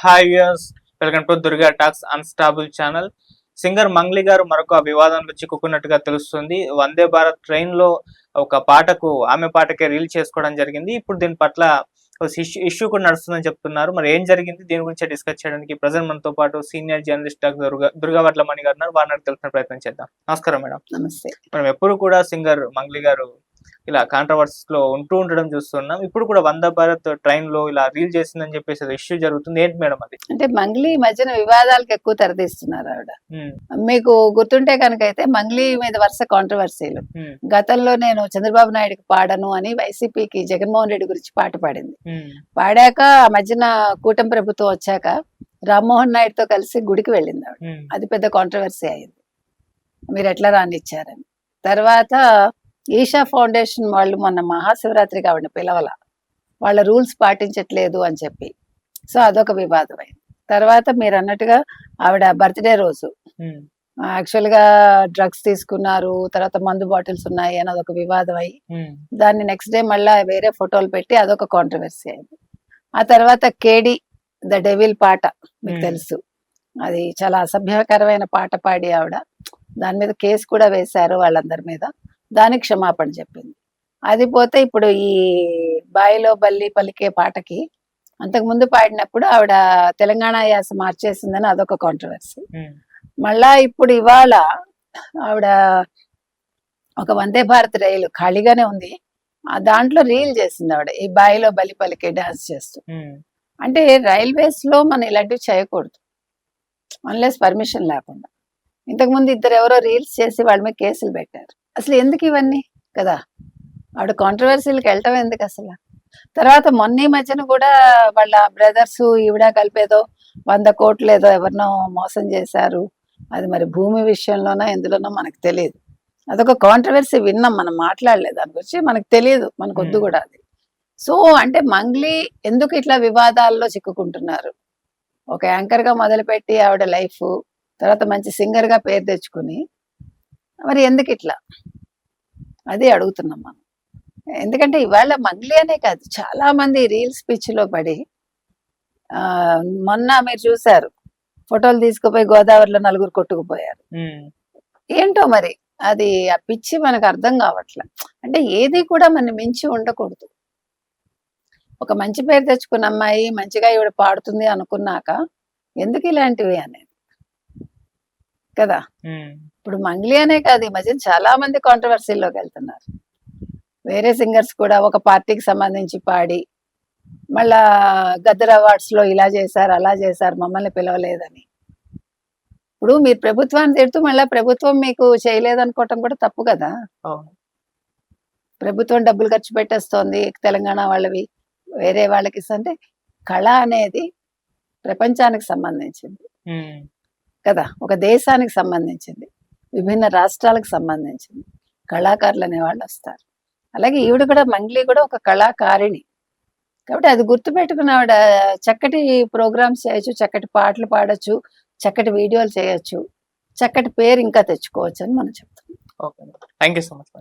Hi viewers, welcome to Durga talks unstable channel. Singer Mangli గారు మరొక వివాదంలో చిక్కుకున్నట్టుగా తెలుస్తుంది. వందే భారత్ ట్రైన్ లో ఒక పాటకు ఆమె పాటకే రీల్ చేసుకోవడం జరిగింది. ఇప్పుడు దీని పట్ల ఇష్యూ కూడా నడుస్తుందని చెప్తున్నారు. మరి ఏం జరిగింది, దీని గురించి డిస్కస్ చేయడానికి ప్రజెంట్ మనతో పాటు సీనియర్ జర్నలిస్ట్ డాక్టర్ దుర్గావట్ల మణి గారు ఉన్నారు. వారిని తెలిసిన ప్రయత్నం చేద్దాం. నమస్కారం మేడం. నమస్తే. మనం ఎప్పుడు కూడా సింగర్ మంగ్లీ గారు ఇలా కాంట్రవర్సీస్ లో ఉండడం చూస్తున్నాం. ఇప్పుడు కూడా వందే భారత్ ట్రైన్ లో ఇలా రీల్ చేసిందని చెప్పేసి ఇష్యూ జరుగుతుంది. ఏంటి మేడం అది? అంటే మంగ్లీ మధ్యన వివాదాలకు ఎక్కువ తెరదీస్తున్నారు ఆవిడ. మీకు గుర్తుంటే కనుక అయితే మంగ్లీ మీద వరుస కాంట్రవర్సీలు. గతంలో నేను చంద్రబాబు నాయుడుకి పాడను అని వైసీపీకి జగన్మోహన్ రెడ్డి గురించి పాట పాడింది. పాడాక ఆ మధ్యన కూటమి ప్రభుత్వం వచ్చాక రామ్మోహన్ నాయుడుతో కలిసి గుడికి వెళ్ళింది ఆవిడ. అది పెద్ద కాంట్రవర్సీ అయింది, మీరు ఎట్లా రానిచ్చారని. తర్వాత ఈషా ఫౌండేషన్ వాళ్ళు మొన్న మహాశివరాత్రికి ఆవిడ పిలవల, వాళ్ళ రూల్స్ పాటించట్లేదు అని చెప్పి. సో అదొక వివాదం అయింది. తర్వాత మీరు అన్నట్టుగా ఆవిడ బర్త్డే రోజు యాక్చువల్ గా డ్రగ్స్ తీసుకున్నారు, తర్వాత మందు బాటిల్స్ ఉన్నాయి అని అదొక వివాదం అయ్యి దాన్ని నెక్స్ట్ డే మళ్ళా వేరే ఫోటోలు పెట్టి అదొక కాంట్రవర్సీ అయింది. ఆ తర్వాత కేడి ద డెవిల్ పాట మీకు తెలుసు, అది చాలా అసభ్యకరమైన పాట పాడి ఆవిడ దాని మీద కేసు కూడా వేశారు వాళ్ళందరి మీద. దానికి క్షమాపణ చెప్పింది. అది పోతే ఇప్పుడు ఈ బాయిలో బల్లి పలికే పాటకి అంతకుముందు పాడినప్పుడు ఆవిడ తెలంగాణ యాస మార్చేసిందని అదొక కాంట్రవర్సీ. మళ్ళా ఇప్పుడు ఇవాళ ఆవిడ ఒక వందే భారత్ రైలు ఖాళీగానే ఉంది, దాంట్లో రీల్ చేసింది ఆవిడ ఈ బాయిలో బలి పలికే డాన్స్ చేస్తూ. అంటే రైల్వేస్ లో మనం ఇలాంటివి చేయకూడదు అన్లెస్ పర్మిషన్ లేకుండా. ఇంతకుముందు ఇద్దరు ఎవరో రీల్స్ చేసి వాళ్ళ మీద కేసులు పెట్టారు. అసలు ఎందుకు ఇవన్నీ కదా, ఆవిడ కాంట్రవర్సీలకు వెళ్ళటం ఎందుకు అసలు. తర్వాత మొన్న మధ్యన కూడా వాళ్ళ బ్రదర్స్ ఈవిడ కలిపేదో 100 కోట్లు ఏదో ఎవరినో మోసం చేశారు. అది మరి భూమి విషయంలోనో ఎందులోనో మనకు తెలియదు. అదొక కాంట్రవర్సీ విన్నాం, మనం మాట్లాడలేదు దాని గురించి, మనకు తెలియదు, మనకు వద్దు కూడా అది. సో అంటే మంగ్లీ ఎందుకు ఇట్లా వివాదాల్లో చిక్కుకుంటున్నారు? ఒక యాంకర్ గా మొదలుపెట్టి ఆవిడ లైఫ్, తర్వాత మంచి సింగర్ గా పేరు తెచ్చుకుని మరి ఎందుకు ఇట్లా, అది అడుగుతున్నాం మనం. ఎందుకంటే ఇవాళ మంగ్లీ అనే కాదు, చాలా మంది రీల్స్ పిచ్చిలో పడి మొన్న మీరు చూసారు ఫోటోలు తీసుకుపోయి గోదావరిలో 4 కొట్టుకుపోయారు. ఏంటో మరి అది ఆ పిచ్చి మనకు అర్థం కావట్లే. అంటే ఏది కూడా మన మించి ఉండకూడదు. ఒక మంచి పేరు తెచ్చుకున్న అమ్మాయి మంచిగా ఈవిడ పాడుతుంది అనుకున్నాక ఎందుకు ఇలాంటివి అనేది కదా. ఇప్పుడు మంగ్లీ అనే కాదు, ఈ మధ్య చాలా మంది కాంట్రవర్సీల్లోకి వెళ్తున్నారు. వేరే సింగర్స్ కూడా ఒక పార్టీకి సంబంధించి పాడి మళ్ళా గద్దర్ అవార్డ్స్ లో ఇలా చేశారు అలా చేశారు మమ్మల్ని పిలవలేదని. ఇప్పుడు మీరు ప్రభుత్వాన్ని తిడుతూ మళ్ళీ ప్రభుత్వం మీకు చేయలేదనుకోవటం కూడా తప్పు కదా. ప్రభుత్వం డబ్బులు ఖర్చు పెట్టేస్తోంది తెలంగాణ వాళ్ళవి వేరే వాళ్ళకి. అంటే కళ అనేది ప్రపంచానికి సంబంధించింది కదా, ఒక దేశానికి సంబంధించింది, విభిన్న రాష్ట్రాలకు సంబంధించింది. కళాకారులు అనే వాళ్ళు వస్తారు. అలాగే ఈవిడ కూడా మంగ్లీ కూడా ఒక కళాకారిణి కాబట్టి అది గుర్తుపెట్టుకుని ఆవిడ చక్కటి ప్రోగ్రామ్స్ చేయొచ్చు, చక్కటి పాటలు పాడొచ్చు, చక్కటి వీడియోలు చేయొచ్చు, చక్కటి పేరు ఇంకా తెచ్చుకోవచ్చు అని మనం చెప్తాం. Okay, thank you so much.